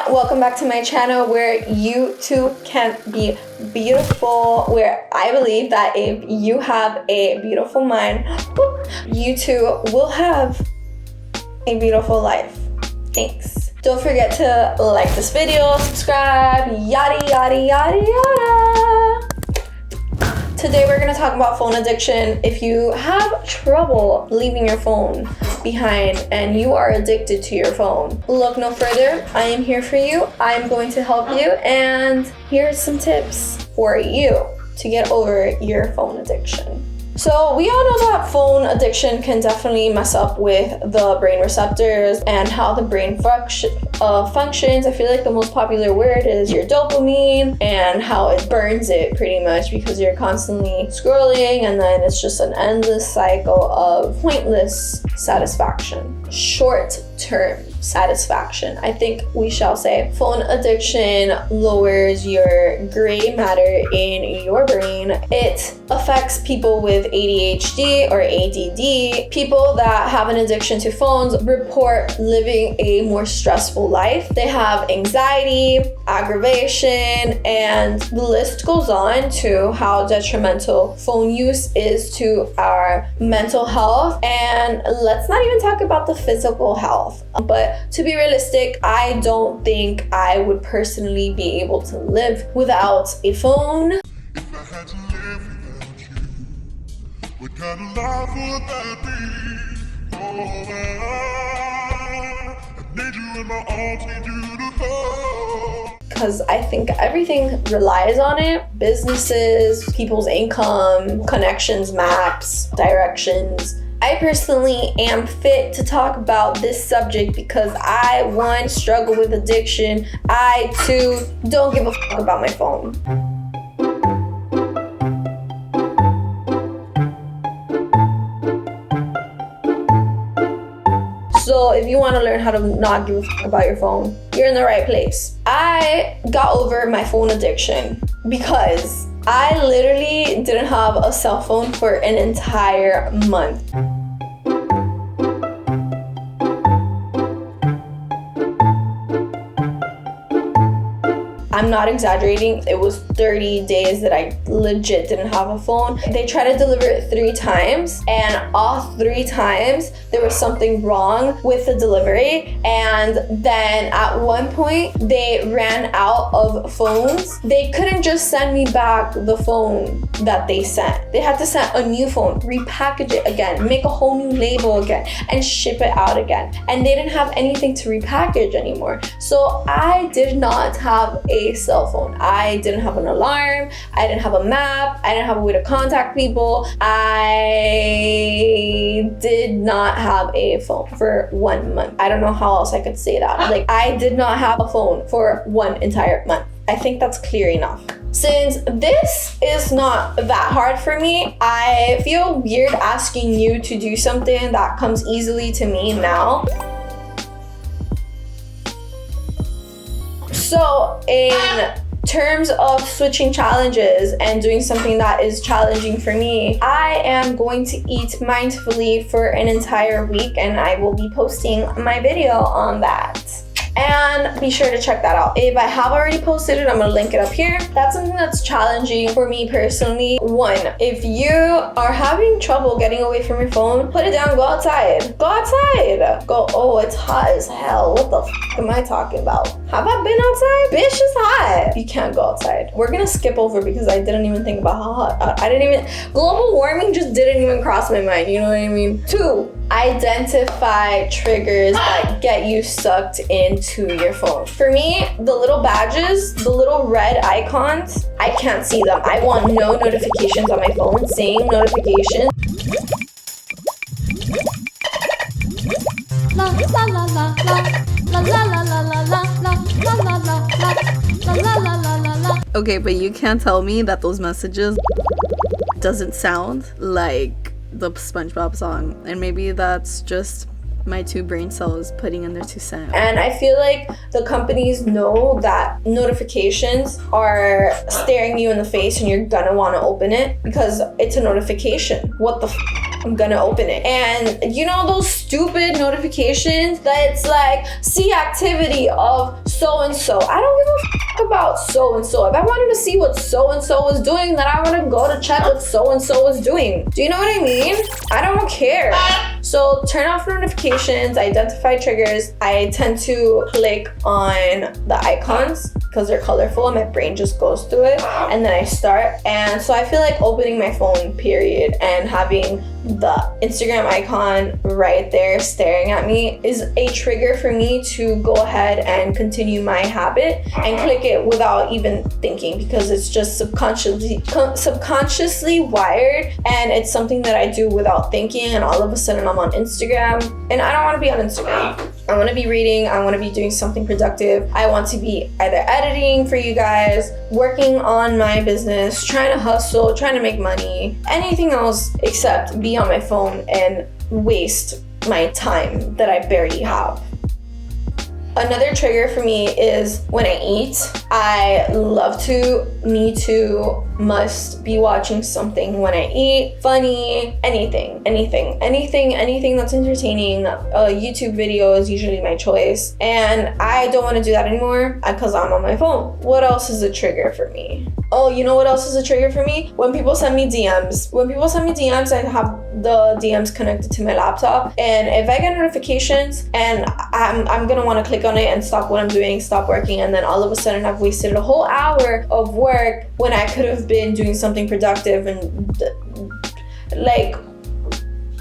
welcome back to my channel where you too can be beautiful, where I believe that if you have a beautiful mind, you too will have a beautiful life. Thanks. Don't forget to like this video, subscribe, yada yada yada yada. Today we're going to talk about phone addiction. If you have trouble leaving your phone behind and you are addicted to your phone, look no further. I am here for you. I'm going to help you, and here's some tips for you to get over your phone addiction. So we all know that phone addiction can definitely mess up with the brain receptors and how the brain functions. I feel like the most popular word is your dopamine and how it burns it pretty much because you're constantly scrolling, and then it's just an endless cycle of pointless satisfaction. Short-term satisfaction, I think we shall say. Phone addiction lowers your gray matter in your brain. It affects people with ADHD or ADD. People that have an addiction to phones report living a more stressful life. They have anxiety, aggravation, and the list goes on to how detrimental phone use is to our mental health. And let's not even talk about the physical health. But to be realistic, I don't think I would personally be able to live without a phone. If I had to live without you, what kind of life would that be? I need you in my arms, need you to fall. Because I think everything relies on it. Businesses, people's income, connections, maps, directions. I personally am fit to talk about this subject because I, one, struggle with addiction. I, two, don't give a fuck about my phone. So if you want to learn how to not give a fuck about your phone, you're in the right place. I got over my phone addiction because I literally didn't have a cell phone for an entire month. I'm not exaggerating. It was 30 days that I legit didn't have a phone. They tried to deliver it 3 times, and all 3 times there was something wrong with the delivery. And then at one point they ran out of phones. They couldn't just send me back the phone that they sent. They had to send a new phone, repackage it again, make a whole new label again, and ship it out again. And they didn't have anything to repackage anymore. So I did not have a cell phone. I didn't have an alarm. I didn't have a map. I didn't have a way to contact people. I did not have a phone for 1 month. I don't know how else I could say that. Like, I did not have a phone for 1 entire month. I think that's clear enough. Since this is not that hard for me, I feel weird asking you to do something that comes easily to me now. So in terms of switching challenges and doing something that is challenging for me, I am going to eat mindfully for an entire week, and I will be posting my video on that. And be sure to check that out. If I have already posted it, I'm gonna link it up here. That's something that's challenging for me personally. 1, if you are having trouble getting away from your phone, put it down, go outside. Go outside. Go, oh, it's hot as hell. What the f am I talking about? Have I been outside? Bitch, it's hot. You can't go outside. We're gonna skip over because I didn't even think about how hot. Global warming just didn't even cross my mind, you know what I mean? 2, identify triggers that get you sucked into your phone. For me, the little badges, the little red icons, I can't see them. I want no notifications on my phone saying notifications. La la la la la la la la la la la la la la la. Okay, but you can't tell me that those messages doesn't sound like the SpongeBob song, and maybe that's just my 2 brain cells putting in their 2 cents. And I feel like the companies know that notifications are staring you in the face and you're gonna want to open it because it's a notification. What the f? I'm gonna open it. And you know those stupid notifications that's like, see activity of so-and-so. I don't give a f about so-and-so. If I wanted to see what so-and-so was doing, then I want to go to check what so-and-so was doing. Do you know what I mean? I don't care. So turn off notifications, identify triggers. I tend to click on the icons because they're colorful and my brain just goes through it, and then I start. And so I feel like opening my phone, period, and having the Instagram icon right there staring at me is a trigger for me to go ahead and continue my habit and click it without even thinking, because it's just subconsciously wired, and it's something that I do without thinking, and all of a sudden I'm on Instagram, and I don't want to be on Instagram. I want to be reading, I want to be doing something productive. I want to be either editing for you guys, working on my business, trying to hustle, trying to make money, anything else except be on my phone and waste my time that I barely have. Another trigger for me is when I eat. I love to, need to, must be watching something when I eat. Funny, anything that's entertaining. A YouTube video is usually my choice. And I don't want to do that anymore because I'm on my phone. What else is a trigger for me? Oh, you know what else is a trigger for me? When people send me DMs. When people send me DMs, I have the DMs connected to my laptop. And if I get notifications and I'm gonna want to click on it and stop what I'm doing, stop working, and then all of a sudden I've wasted a whole hour of work when I could have been doing something productive. And like,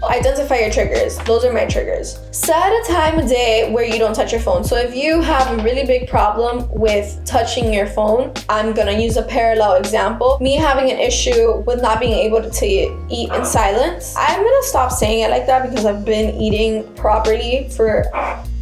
identify your triggers. Those are my triggers. Set a time of day where you don't touch your phone. So if you have a really big problem with touching your phone, I'm gonna use a parallel example. Me having an issue with not being able to eat in silence. I'm gonna stop saying it like that because I've been eating properly for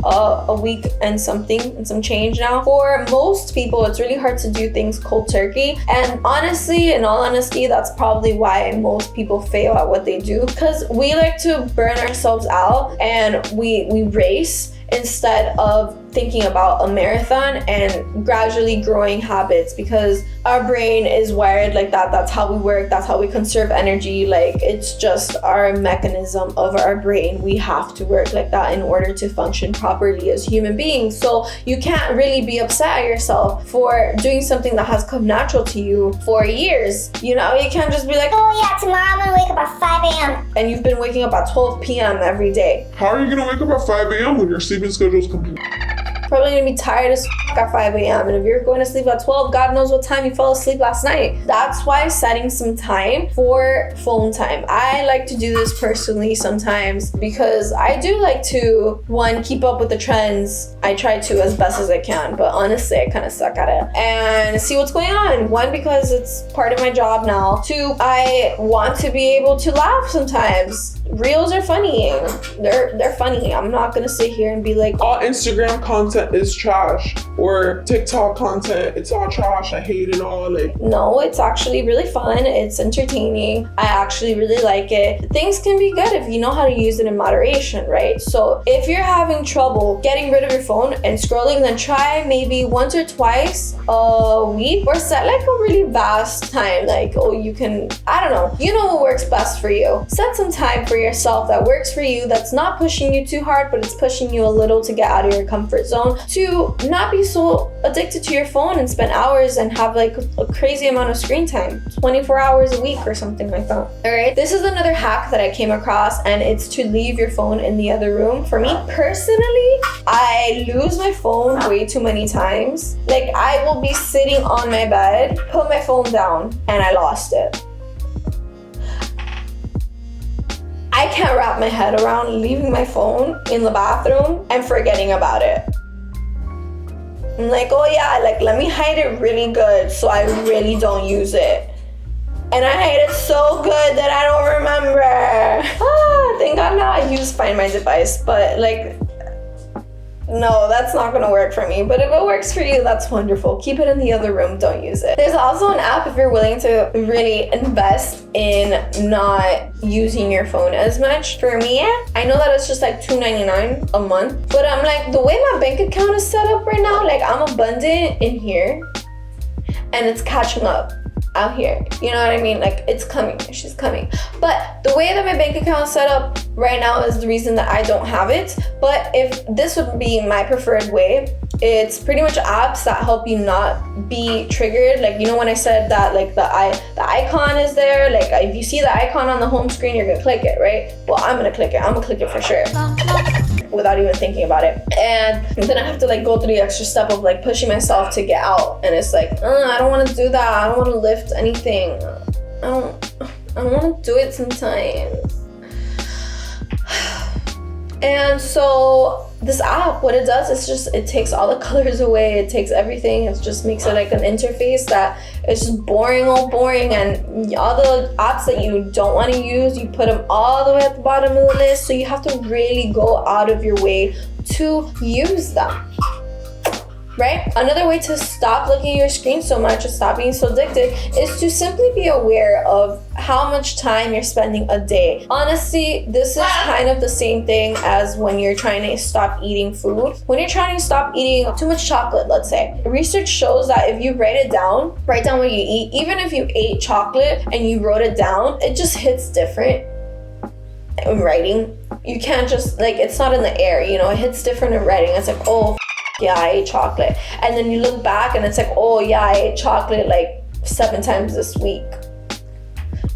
a week and some change now. For most people, it's really hard to do things cold turkey, and honestly, in all honesty, that's probably why most people fail at what they do, because we like to burn ourselves out and we race instead of thinking about a marathon and gradually growing habits, because our brain is wired like that. That's how we work. That's how we conserve energy. Like, it's just our mechanism of our brain. We have to work like that in order to function properly as human beings. So you can't really be upset at yourself for doing something that has come natural to you for years. You know, you can't just be like, oh yeah, tomorrow I'm gonna wake up at 5 a.m. and you've been waking up at 12 p.m. every day. How are you gonna wake up at 5 a.m. when your sleeping schedule is complete? Probably gonna be tired as at 5 a.m. And if you're going to sleep at 12, God knows what time you fell asleep last night. That's why setting some time for phone time. I like to do this personally sometimes because I do like to, one, keep up with the trends. I try to as best as I can, but honestly, I kind of suck at it. And see what's going on. One, because it's part of my job now. Two, I want to be able to laugh sometimes. Reels are funny. They're funny. I'm not gonna sit here and be like, all Instagram content is trash, or TikTok content, it's all trash. I hate it all. Like, no, it's actually really fun. It's entertaining. I actually really like it. Things can be good if you know how to use it in moderation, right? So if you're having trouble getting rid of your phone and scrolling, then try maybe once or twice a week, or set like a really vast time. Like, oh, you can, I don't know. You know what works best for you. Set some time for yourself that works for you, that's not pushing you too hard, but it's pushing you a little to get out of your comfort zone, to not be so addicted to your phone and spend hours and have like a crazy amount of screen time, 24 hours a week or something like that. All right, this is another hack that I came across, and it's to leave your phone in the other room. For me personally, I lose my phone way too many times. Like, I will be sitting on my bed, put my phone down, and I lost it. I can't wrap my head around leaving my phone in the bathroom and forgetting about it. I'm like, oh yeah, like, let me hide it really good so I really don't use it. And I hide it so good that I don't remember. Thank God now I use Find My Device, but like, no, that's not gonna work for me. But if it works for you, that's wonderful. Keep it in the other room, don't use it. There's also an app if you're willing to really invest in not using your phone as much. For me, I know that it's just like $2.99 a month, but I'm like, the way my bank account is set up right now, like, I'm abundant in here and it's catching up. out here. You know what I mean? Like, it's coming. She's coming. But the way that my bank account is set up right now is the reason that I don't have it. But if this would be my preferred way, it's pretty much apps that help you not be triggered. Like, you know, when I said that, like, the icon is there, like, if you see the icon on the home screen, you're gonna click it, right? Well, I'm gonna click it for sure, without even thinking about it. And then I have to, like, go through the extra step of, like, pushing myself to get out. And it's like, I don't want to do that. I don't want to lift anything. I don't want to do it sometimes. And so this app, what it does is just, it takes all the colors away, it takes everything, it just makes it like an interface that is just boring, and all the apps that you don't want to use, you put them all the way at the bottom of the list, so you have to really go out of your way to use them. Right? Another way to stop looking at your screen so much or stop being so addicted is to simply be aware of how much time you're spending a day. Honestly, this is kind of the same thing as when you're trying to stop eating food. When you're trying to stop eating too much chocolate, let's say, research shows that if you write down what you eat, even if you ate chocolate and you wrote it down, it just hits different in writing. You can't just, like, it's not in the air, you know, it hits different in writing. It's like, oh, yeah, I ate chocolate. And then you look back and it's like, oh yeah, I ate chocolate like 7 times this week.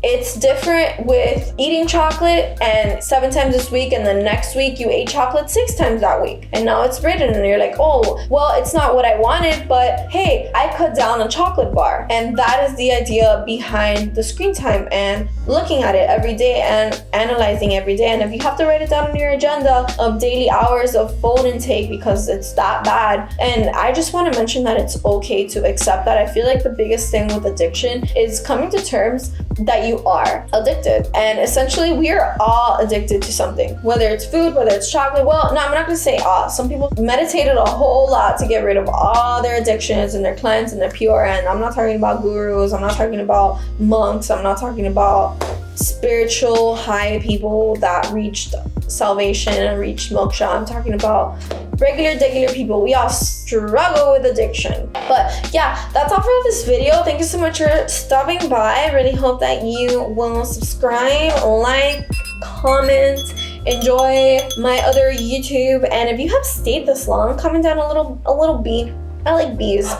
It's different with eating chocolate and 7 times this week, and then next week you ate chocolate 6 times that week. And now it's written and you're like, oh, well, it's not what I wanted, but hey, I cut down a chocolate bar. And that is the idea behind the screen time and looking at it every day and analyzing every day. And if you have to write it down on your agenda of daily hours of phone intake because it's that bad. And I just want to mention that it's okay to accept that. I feel like the biggest thing with addiction is coming to terms that you are addicted. And essentially we are all addicted to something, whether it's food, whether it's chocolate. Well, no, I'm not gonna say all. Some people meditated a whole lot to get rid of all their addictions and their cleanse and their pure. And I'm not talking about gurus, I'm not talking about monks, I'm not talking about spiritual high people that reached salvation and reached moksha. I'm talking about regular people. We all struggle with addiction. But yeah, that's all for this video. Thank you so much for stopping by. I really hope that you will subscribe, like, comment, enjoy my other YouTube, and if you have stayed this long, comment down a little bee. I like bees.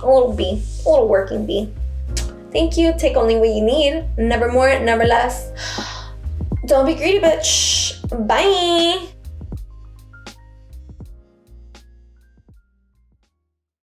A little working bee. Thank you. Take only what you need. Never more, never less. Don't be greedy, bitch. Bye.